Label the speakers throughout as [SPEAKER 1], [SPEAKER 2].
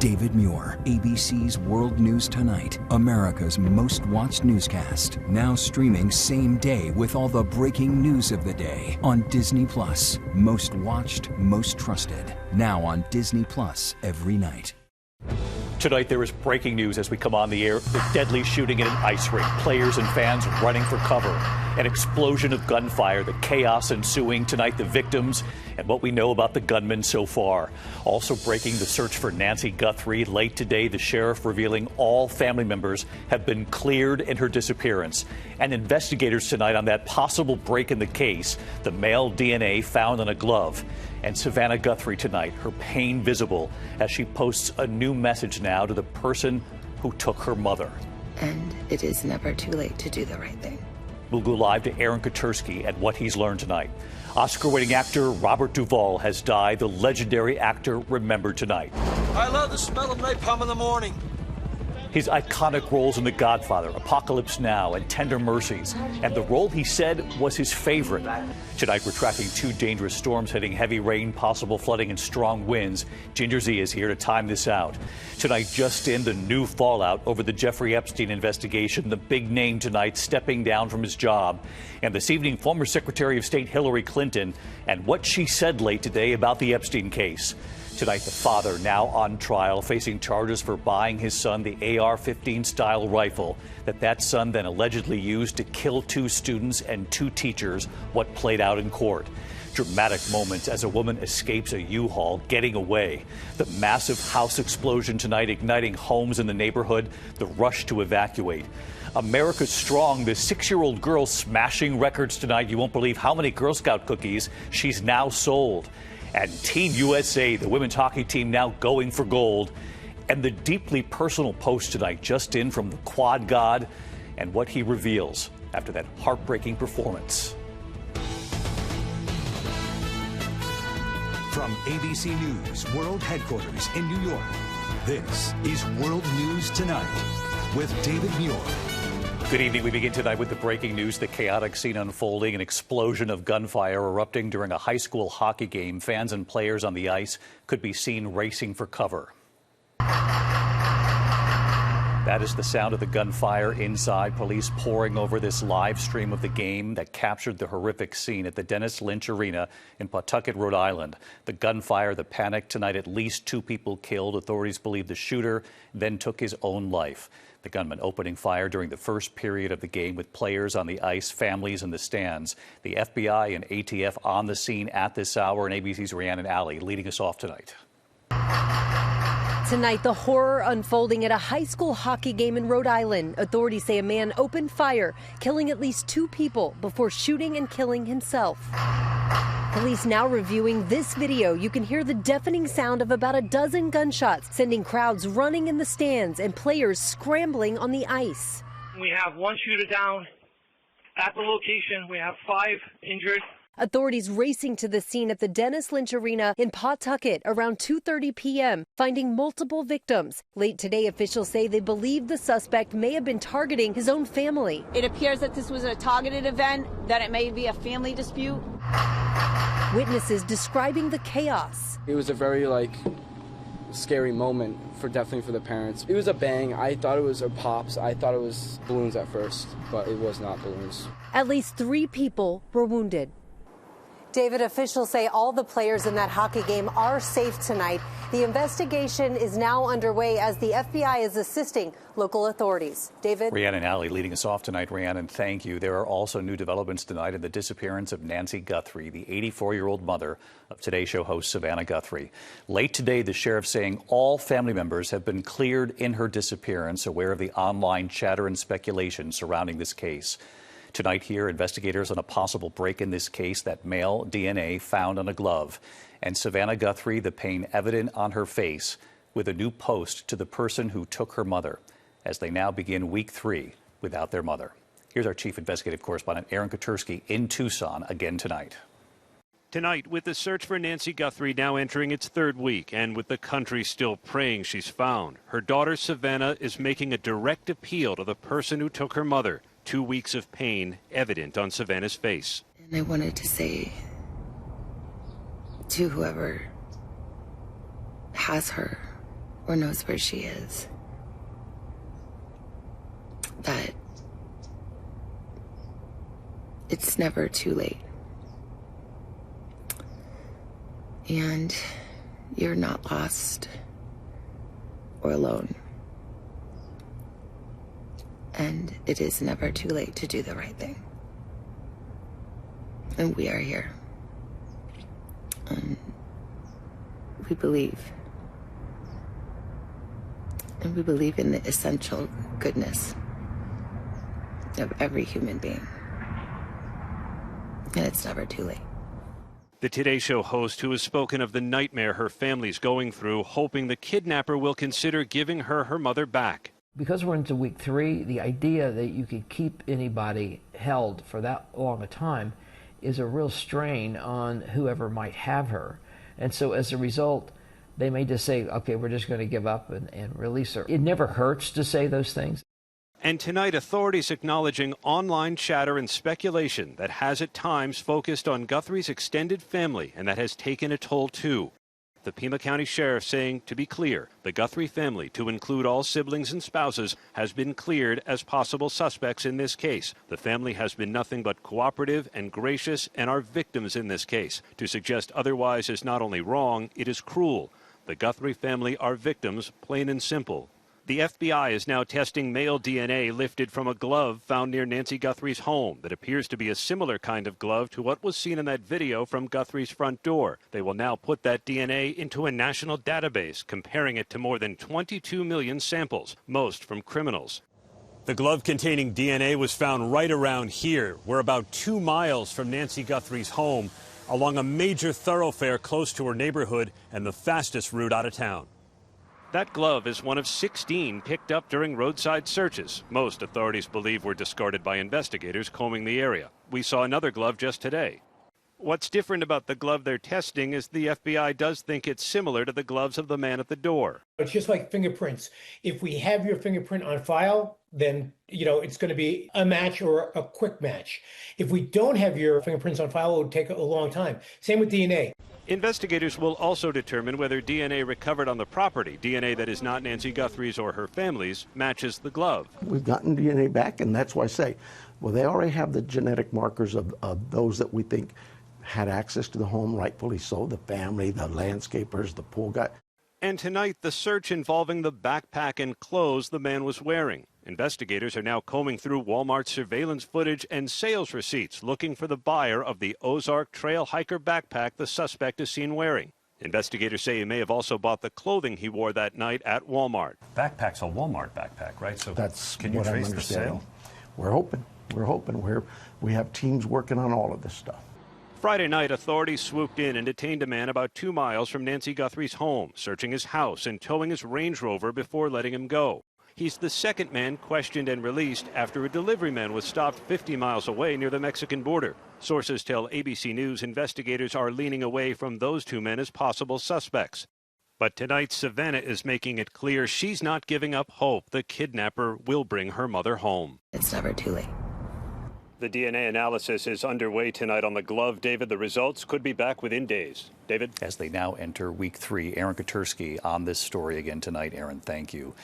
[SPEAKER 1] David Muir, ABC's World News Tonight, America's most watched newscast. Now streaming same day with all the breaking news of the day on Disney Plus. Most watched, most trusted. Now on Disney Plus every night.
[SPEAKER 2] Tonight, there is breaking news as we come on the air. The deadly shooting in an ice rink. Players and fans running for cover. An explosion of gunfire. The chaos ensuing. Tonight, the victims and what we know about the gunman so far. Also breaking, the search for Nancy Guthrie. Late today, the sheriff revealing all family members have been cleared in her disappearance. And investigators tonight on that possible break in the case. The male DNA found on a glove. And Savannah Guthrie tonight, her pain visible as she posts a new message now to the person who took her mother.
[SPEAKER 3] And it is never too late to do the right thing.
[SPEAKER 2] We'll go live to Aaron Katersky at what he's learned tonight. Oscar-winning actor Robert Duvall has died, the legendary actor remembered tonight.
[SPEAKER 4] I love the smell of napalm in the morning.
[SPEAKER 2] His iconic roles in The Godfather, Apocalypse Now, and Tender Mercies, and the role he said was his favorite. Tonight, we're tracking two dangerous storms hitting heavy rain, possible flooding, and strong winds. Ginger Z is here to time this out. Tonight, just in, the new fallout over the Jeffrey Epstein investigation, the big name tonight stepping down from his job. And this evening, former Secretary of State Hillary Clinton and what she said late today about the Epstein case. Tonight, the father now on trial, facing charges for buying his son the AR-15 style rifle that son then allegedly used to kill two students and two teachers, what played out in court. Dramatic moments as a woman escapes a U-Haul, getting away. The massive house explosion tonight igniting homes in the neighborhood, the rush to evacuate. America's Strong, the 6-year-old girl smashing records tonight. You won't believe how many Girl Scout cookies she's now sold. And Team USA, the women's hockey team, now going for gold. And the deeply personal post tonight just in from the Quad God and what he reveals after that heartbreaking performance.
[SPEAKER 1] From ABC News World Headquarters in New York, this is World News Tonight with David Muir.
[SPEAKER 2] Good evening. We begin tonight with the breaking news, the chaotic scene unfolding, an explosion of gunfire erupting during a high school hockey game. Fans and players on the ice could be seen racing for cover. That is the sound of the gunfire inside. Police pouring over this live stream of the game that captured the horrific scene at the Dennis Lynch Arena in Pawtucket, Rhode Island. The gunfire, the panic tonight, at least 2 people killed. Authorities believe the shooter then took his own life. The gunman opening fire during the first period of the game with players on the ice, families in the stands. The FBI and ATF on the scene at this hour, and ABC's Rhiannon Ally leading us off tonight.
[SPEAKER 5] Tonight, the horror unfolding at a high school hockey game in Rhode Island. Authorities say a man opened fire, killing at least 2 people before shooting and killing himself. Police now reviewing this video. You can hear the deafening sound of about a dozen gunshots, sending crowds running in the stands and players scrambling on the ice.
[SPEAKER 6] We have 1 shooter down at the location. We have 5 injured.
[SPEAKER 5] Authorities racing to the scene at the Dennis Lynch Arena in Pawtucket around 2:30 p.m., finding multiple victims. Late today, officials say they believe the suspect may have been targeting his own family.
[SPEAKER 7] It appears that this was a targeted event, that it may be a family dispute.
[SPEAKER 5] Witnesses describing the chaos.
[SPEAKER 8] It was a very, scary moment, definitely for the parents. It was a bang. I thought it was a pops. I thought it was balloons at first, but it was not balloons.
[SPEAKER 5] At least 3 people were wounded.
[SPEAKER 9] David, officials say all the players in that hockey game are safe tonight. The investigation is now underway as the FBI is assisting local authorities. David?
[SPEAKER 2] Rhiannon Ally leading us off tonight. Rhiannon, thank you. There are also new developments tonight in the disappearance of Nancy Guthrie, the 84-year-old mother of Today Show host Savannah Guthrie. Late today, the sheriff saying all family members have been cleared in her disappearance, aware of the online chatter and speculation surrounding this case. Tonight here, investigators on a possible break in this case, that male DNA found on a glove. And Savannah Guthrie, the pain evident on her face, with a new post to the person who took her mother, as they now begin week 3 without their mother. Here's our chief investigative correspondent, Aaron Katersky, in Tucson again tonight.
[SPEAKER 10] Tonight, with the search for Nancy Guthrie now entering its 3rd week, and with the country still praying she's found, her daughter Savannah is making a direct appeal to the person who took her mother. 2 weeks of pain evident on Savannah's face.
[SPEAKER 3] And I wanted to say to whoever has her, or knows where she is, that it's never too late. And you're not lost or alone. And it is never too late to do the right thing. And we are here. We believe. And we believe in the essential goodness of every human being. And it's never too late.
[SPEAKER 10] The Today Show host, who has spoken of the nightmare her family's going through, hoping the kidnapper will consider giving her mother back.
[SPEAKER 11] Because we're into week 3, the idea that you could keep anybody held for that long a time is a real strain on whoever might have her. And so as a result, they may just say, okay, we're just going to give up and release her. It never hurts to say those things.
[SPEAKER 10] And tonight, authorities acknowledging online chatter and speculation that has at times focused on Guthrie's extended family and that has taken a toll too. The Pima County Sheriff saying, to be clear, the Guthrie family, to include all siblings and spouses, has been cleared as possible suspects in this case. The family has been nothing but cooperative and gracious and are victims in this case. To suggest otherwise is not only wrong, it is cruel. The Guthrie family are victims, plain and simple. The FBI is now testing male DNA lifted from a glove found near Nancy Guthrie's home that appears to be a similar kind of glove to what was seen in that video from Guthrie's front door. They will now put that DNA into a national database, comparing it to more than 22 million samples, most from criminals. The glove containing DNA was found right around here. We're about 2 miles from Nancy Guthrie's home, along a major thoroughfare close to her neighborhood and the fastest route out of town. That glove is one of 16 picked up during roadside searches. Most authorities believe were discarded by investigators combing the area. We saw another glove just today. What's different about the glove they're testing is the FBI does think it's similar to the gloves of the man at the door.
[SPEAKER 12] It's just like fingerprints. If we have your fingerprint on file, then, it's going to be a match or a quick match. If we don't have your fingerprints on file, it would take a long time. Same with DNA.
[SPEAKER 10] Investigators will also determine whether DNA recovered on the property, DNA that is not Nancy Guthrie's or her family's, matches the glove.
[SPEAKER 13] We've gotten DNA back, and that's why I say, well, they already have the genetic markers of those that we think had access to the home, rightfully so, the family, the landscapers, the pool guy.
[SPEAKER 10] And tonight, the search involving the backpack and clothes the man was wearing. Investigators are now combing through Walmart's surveillance footage and sales receipts, looking for the buyer of the Ozark Trail hiker backpack the suspect is seen wearing. Investigators say he may have also bought the clothing he wore that night at Walmart.
[SPEAKER 14] Backpack's a Walmart backpack, right? So
[SPEAKER 13] that's
[SPEAKER 14] can you trace the sale?
[SPEAKER 13] We're hoping. We have teams working on all of this stuff.
[SPEAKER 10] Friday night, authorities swooped in and detained a man about 2 miles from Nancy Guthrie's home, searching his house and towing his Range Rover before letting him go. He's the second man questioned and released after a delivery man was stopped 50 miles away near the Mexican border. Sources tell ABC News investigators are leaning away from those 2 men as possible suspects. But tonight, Savannah is making it clear she's not giving up hope the kidnapper will bring her mother home.
[SPEAKER 3] It's never too late.
[SPEAKER 10] The DNA analysis is underway tonight on the glove. David, the results could be back within days. David?
[SPEAKER 2] As they now enter week 3, Aaron Katersky on this story again tonight. Aaron, thank you.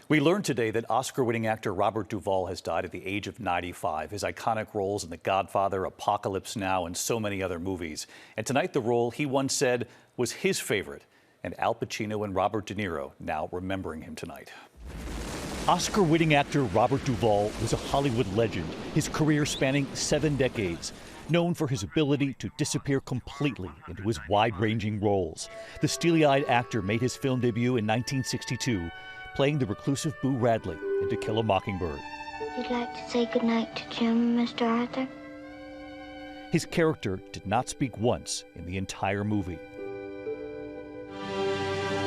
[SPEAKER 2] We learned today that Oscar-winning actor Robert Duvall has died at the age of 95. His iconic roles in The Godfather, Apocalypse Now, and so many other movies. And tonight, the role he once said was his favorite. And Al Pacino and Robert De Niro now remembering him tonight. Oscar-winning actor Robert Duvall was a Hollywood legend, his career spanning 7 decades. Known for his ability to disappear completely into his wide-ranging roles. The steely-eyed actor made his film debut in 1962, playing the reclusive Boo Radley in To Kill a Mockingbird.
[SPEAKER 15] You'd like to say goodnight to Jim, Mr. Arthur?
[SPEAKER 2] His character did not speak once in the entire movie.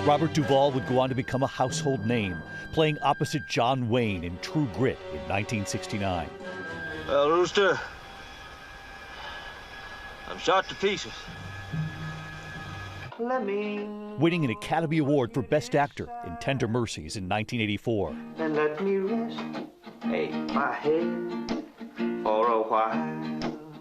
[SPEAKER 2] Robert Duvall would go on to become a household name, playing opposite John Wayne in True Grit in 1969.
[SPEAKER 4] Well, Rooster, I'm shot to pieces.
[SPEAKER 2] Winning an Academy Award for Best Actor in Tender Mercies in 1984.
[SPEAKER 16] And let me rest my head for a while.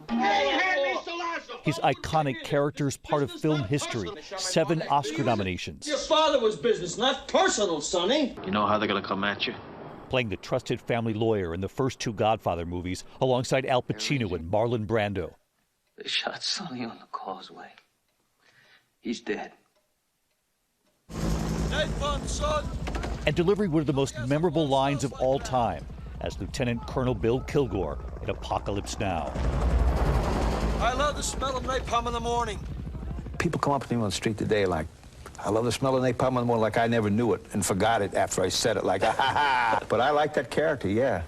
[SPEAKER 17] Hey, Mr. Lazo!
[SPEAKER 2] His iconic character's part of film history, 7 Oscar nominations.
[SPEAKER 4] Your father was business, not personal, Sonny.
[SPEAKER 16] You know how they're gonna come at you?
[SPEAKER 2] Playing the trusted family lawyer in the first 2 Godfather movies, alongside Al Pacino and Marlon Brando.
[SPEAKER 16] They shot Sonny on the causeway. He's dead.
[SPEAKER 4] Night fun, son.
[SPEAKER 2] And delivering one of the most memorable lines of all time as Lieutenant Colonel Bill Kilgore in Apocalypse Now.
[SPEAKER 4] I love the smell of napalm in the morning.
[SPEAKER 17] People come up to me on the street today like, I love the smell of napalm in the morning, like I never knew it and forgot it after I said it, like, ha ha ha. But I like that character, yeah.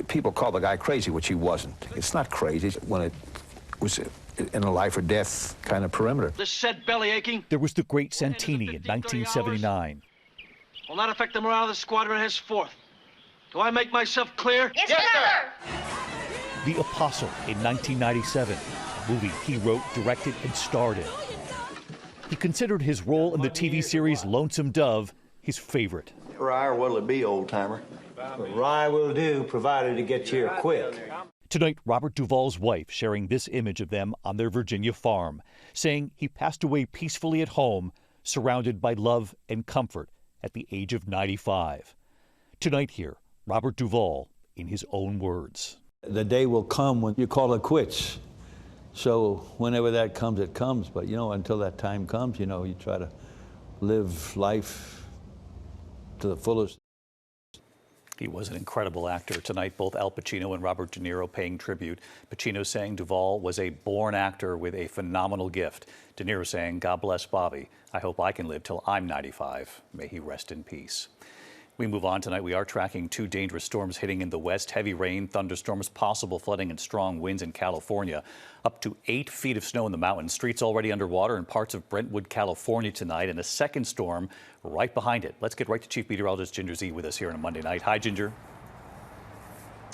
[SPEAKER 17] People call the guy crazy, which he wasn't. It's not crazy when it was in a life or death kind of perimeter.
[SPEAKER 4] This set belly aching.
[SPEAKER 2] There was the Great Santini in 1979.
[SPEAKER 4] Will not affect the morale of the squadron henceforth. Do I make myself clear?
[SPEAKER 15] Yes, sir.
[SPEAKER 2] The Apostle in 1997, a movie he wrote, directed, and starred in. He considered his role in the TV series Lonesome Dove his favorite.
[SPEAKER 18] Rye, or what'll it be, old-timer? Rye will do, provided it gets here quick.
[SPEAKER 2] Tonight, Robert Duvall's wife sharing this image of them on their Virginia farm, saying he passed away peacefully at home, surrounded by love and comfort at the age of 95. Tonight here, Robert Duvall in his own words.
[SPEAKER 19] The day will come when you call it quits. So whenever that comes, it comes. But, you know, until that time comes, you know, you try to live life to the fullest.
[SPEAKER 2] He was an incredible actor. Tonight, both Al Pacino and Robert De Niro paying tribute. Pacino saying Duvall was a born actor with a phenomenal gift. De Niro saying, God bless Bobby. I hope I can live till I'm 95. May he rest in peace. We move on tonight. We are tracking 2 dangerous storms hitting in the west. Heavy rain, thunderstorms, possible flooding, and strong winds in California. Up to 8 feet of snow in the mountains. Streets already underwater in parts of Brentwood, California tonight. And a second storm right behind it. Let's get right to Chief Meteorologist Ginger Z with us here on a Monday night. Hi, Ginger.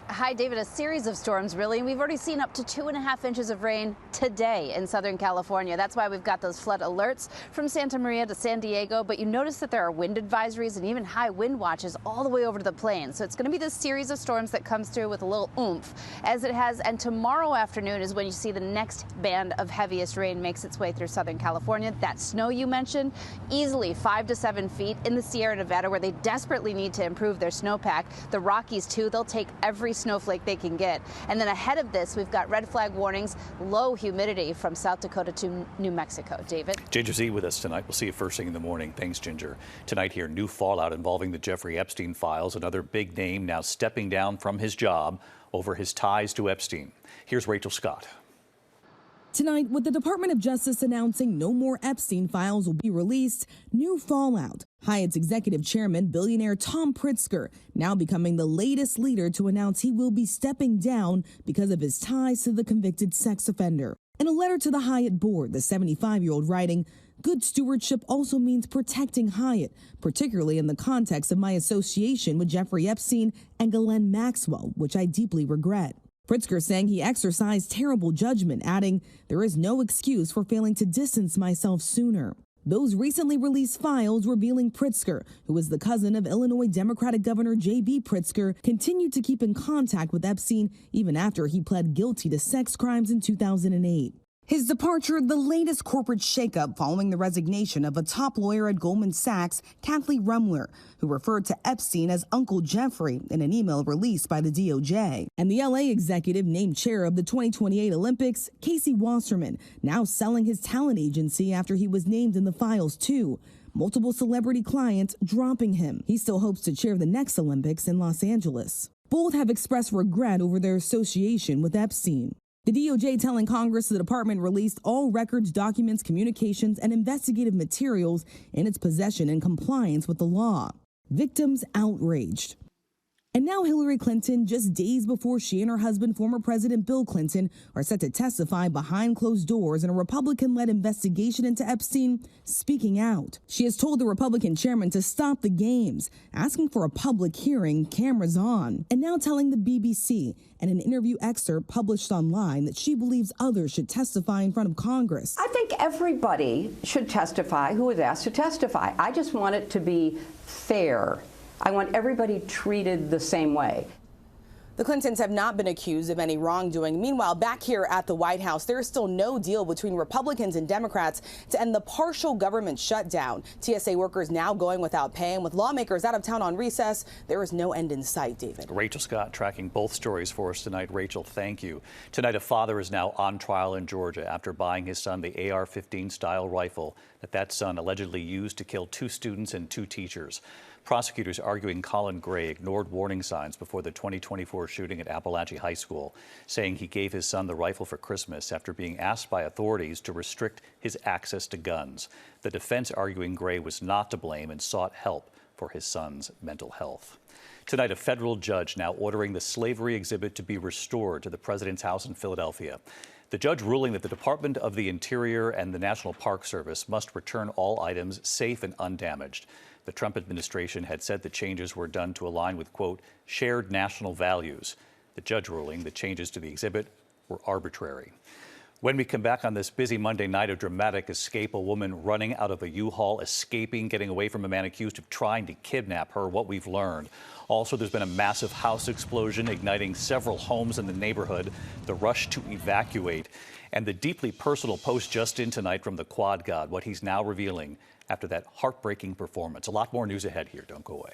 [SPEAKER 20] Hi, David. A series of storms, really. And we've already seen up to 2.5 inches of rain today in Southern California. That's why we've got those flood alerts from Santa Maria to San Diego. But you notice that there are wind advisories and even high wind watches all the way over to the plains. So it's going to be this series of storms that comes through with a little oomph as it has. And tomorrow afternoon is when you see the next band of heaviest rain makes its way through Southern California. That snow you mentioned, easily 5 to 7 feet in the Sierra Nevada, where they desperately need to improve their snowpack. The Rockies, too, they'll take every snowflake they can get. And then ahead of this, we've got red flag warnings, low humidity from South Dakota to New Mexico. David?
[SPEAKER 2] Ginger Z with us tonight. We'll see you first thing in the morning. Thanks, Ginger. Tonight here, new fallout involving the Jeffrey Epstein files. Another big name now stepping down from his job over his ties to Epstein. Here's Rachel Scott.
[SPEAKER 21] Tonight, with the Department of Justice announcing no more Epstein files will be released, new fallout. Hyatt's executive chairman, billionaire Tom Pritizker, now becoming the latest leader to announce he will be stepping down because of his ties to the convicted sex offender. In a letter to the Hyatt board, the 75-year-old writing, "Good stewardship also means protecting Hyatt, particularly in the context of my association with Jeffrey Epstein and Ghislaine Maxwell, which I deeply regret." Pritizker saying he exercised terrible judgment, adding, "There is no excuse for failing to distance myself sooner." Those recently released files revealing Pritizker, who is the cousin of Illinois Democratic Governor J.B. Pritizker, continued to keep in contact with Epstein even after he pled guilty to sex crimes in 2008. His departure, the latest corporate shakeup following the resignation of a top lawyer at Goldman Sachs, Kathleen Rumler, who referred to Epstein as Uncle Jeffrey in an email released by the DOJ. And the LA executive named chair of the 2028 Olympics, Casey Wasserman, now selling his talent agency after he was named in the files too. Multiple celebrity clients dropping him. He still hopes to chair the next Olympics in Los Angeles. Both have expressed regret over their association with Epstein. The DOJ telling Congress the department released all records, documents, communications, and investigative materials in its possession in compliance with the law. Victims outraged. And now Hillary Clinton, just days before she and her husband, former President Bill Clinton, are set to testify behind closed doors in a Republican-led investigation into Epstein, speaking out. She has told the Republican chairman to stop the games, asking for a public hearing, cameras on, and now telling the BBC in an interview excerpt published online that she believes others should testify in front of Congress.
[SPEAKER 22] I think everybody should testify who is asked to testify. I just want it to be fair. I want everybody treated the same way.
[SPEAKER 1] The Clintons have not been accused of any wrongdoing. Meanwhile, back here at the White House, there is still no deal between Republicans and Democrats to end the partial government shutdown. TSA workers now going without pay, and with lawmakers out of town on recess, there is no end in sight, David.
[SPEAKER 2] Rachel Scott tracking both stories for us tonight. Rachel, thank you. Tonight, a father is now on trial in Georgia after buying his son the AR-15 style rifle that son allegedly used to kill 2 students and 2 teachers. Prosecutors arguing Colin Gray ignored warning signs before the 2024 shooting at Appalachia High School, saying he gave his son the rifle for Christmas after being asked by authorities to restrict his access to guns. The defense arguing Gray was not to blame and sought help for his son's mental health. Tonight, a federal judge now ordering the slavery exhibit to be restored to the president's house in Philadelphia. The judge ruling that the Department of the Interior and the National Park Service must return all items safe and undamaged. The Trump administration had said the changes were done to align with, quote, shared national values. The judge ruling the changes to the exhibit were arbitrary. When we come back on this busy Monday night, a dramatic escape, a woman running out of a U-Haul, escaping, getting away from a man accused of trying to kidnap her, what we've learned. Also, there's been a massive house explosion igniting several homes in the neighborhood, the rush to evacuate, and the deeply personal post just in tonight from the Quad God, what he's now revealing after that heartbreaking performance. A lot more news ahead here. Don't go away.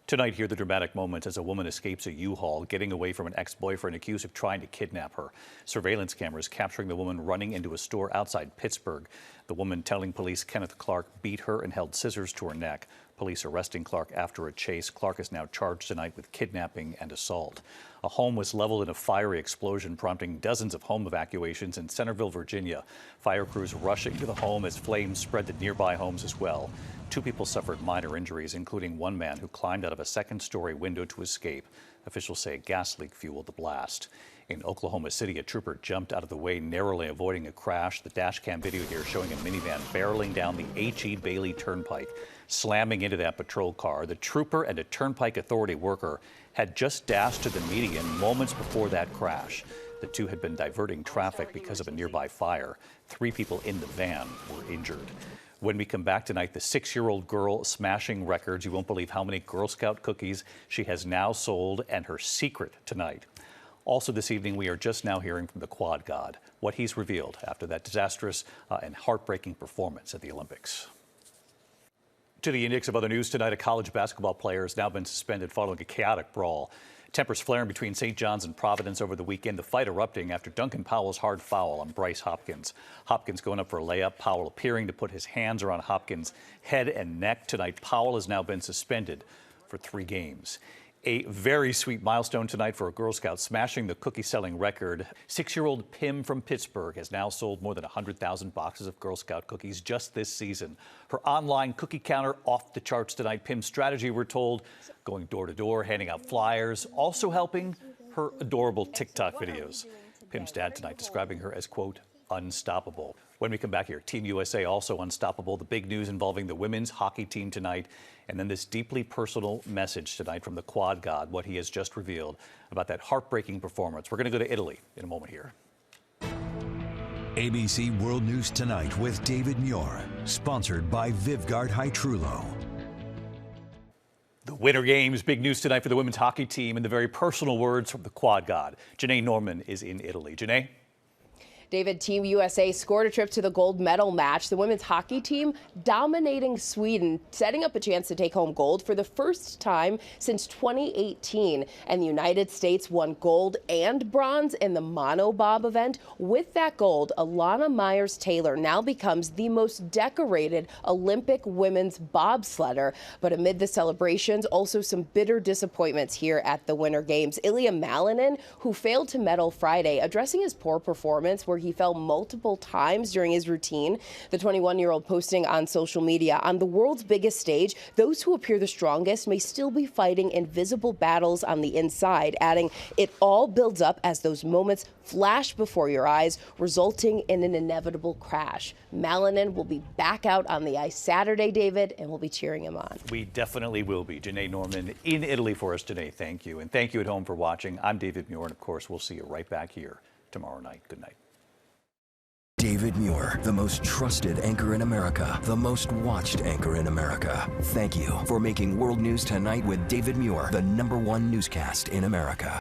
[SPEAKER 2] Tonight, hear the dramatic moments as a woman escapes a U-Haul, getting away from an ex-boyfriend accused of trying to kidnap her. Surveillance cameras capturing the woman running into a store outside Pittsburgh. The woman telling police Kenneth Clark beat her and held scissors to her neck. Police arresting Clark after a chase. Clark is now charged tonight with kidnapping and assault. A home was leveled in a fiery explosion, prompting dozens of home evacuations in Centerville, Virginia. Fire crews rushing to the home as flames spread to nearby homes as well. 2 people suffered minor injuries, including one man who climbed out of a second-story window to escape. Officials say a gas leak fueled the blast. In Oklahoma City, a trooper jumped out of the way, narrowly avoiding a crash. The dash cam video here showing a minivan barreling down the H.E. Bailey Turnpike, slamming into that patrol car. The trooper and a Turnpike Authority worker had just dashed to the median moments before that crash. The 2 had been diverting traffic because of a nearby fire. 3 people in the van were injured. When we come back tonight, the 6-year-old girl smashing records. You won't believe how many Girl Scout cookies she has now sold, and her secret tonight. Also this evening, we are just now hearing from the Quad God, what he's revealed after that disastrous and heartbreaking performance at the Olympics. To the index of other news tonight, a college basketball player has now been suspended following a chaotic brawl. Tempers flaring between St. John's and Providence over the weekend, the fight erupting after Duncan Powell's hard foul on Bryce Hopkins. Hopkins going up for a layup, Powell appearing to put his hands around Hopkins' head and neck. Tonight, Powell has now been suspended for 3 games. A very sweet milestone tonight for a Girl Scout smashing the cookie-selling record. 6-year-old Pim from Pittsburgh has now sold more than 100,000 boxes of Girl Scout cookies just this season. Her online cookie counter off the charts tonight. Pim's strategy, we're told, going door to door, handing out flyers, also helping her adorable TikTok videos. Pim's dad tonight describing her as, quote, unstoppable. When we come back here, Team USA also unstoppable. The big news involving the women's hockey team tonight. And then this deeply personal message tonight from the Quad God, what he has just revealed about that heartbreaking performance. We're going to go to Italy in a moment here.
[SPEAKER 6] ABC World News Tonight with David Muir, sponsored by Vivgard Hytrulo.
[SPEAKER 2] The Winter Games, big news tonight for the women's hockey team, and the very personal words from the Quad God. Janae Norman is in Italy. Janae?
[SPEAKER 23] David, Team USA scored a trip to the gold medal match. The women's hockey team dominating Sweden, setting up a chance to take home gold for the first time since 2018. And the United States won gold and bronze in the monobob event. With that gold, Alana Myers-Taylor now becomes the most decorated Olympic women's bobsledder. But amid the celebrations, also some bitter disappointments here at the Winter Games. Ilia Malinin, who failed to medal Friday, addressing his poor performance where he fell multiple times during his routine. The 21-year-old posting on social media, on the world's biggest stage, those who appear the strongest may still be fighting invisible battles on the inside, adding, it all builds up as those moments flash before your eyes, resulting in an inevitable crash. Malinin will be back out on the ice Saturday, David, and we'll be cheering him on.
[SPEAKER 2] We definitely will be. Janae Norman in Italy for us today. Thank you. And thank you at home for watching. I'm David Muir, and of course, we'll see you right back here tomorrow night. Good night.
[SPEAKER 5] David Muir, the most trusted anchor in America, the most watched anchor in America. Thank you for making World News Tonight with David Muir the #1 newscast in America.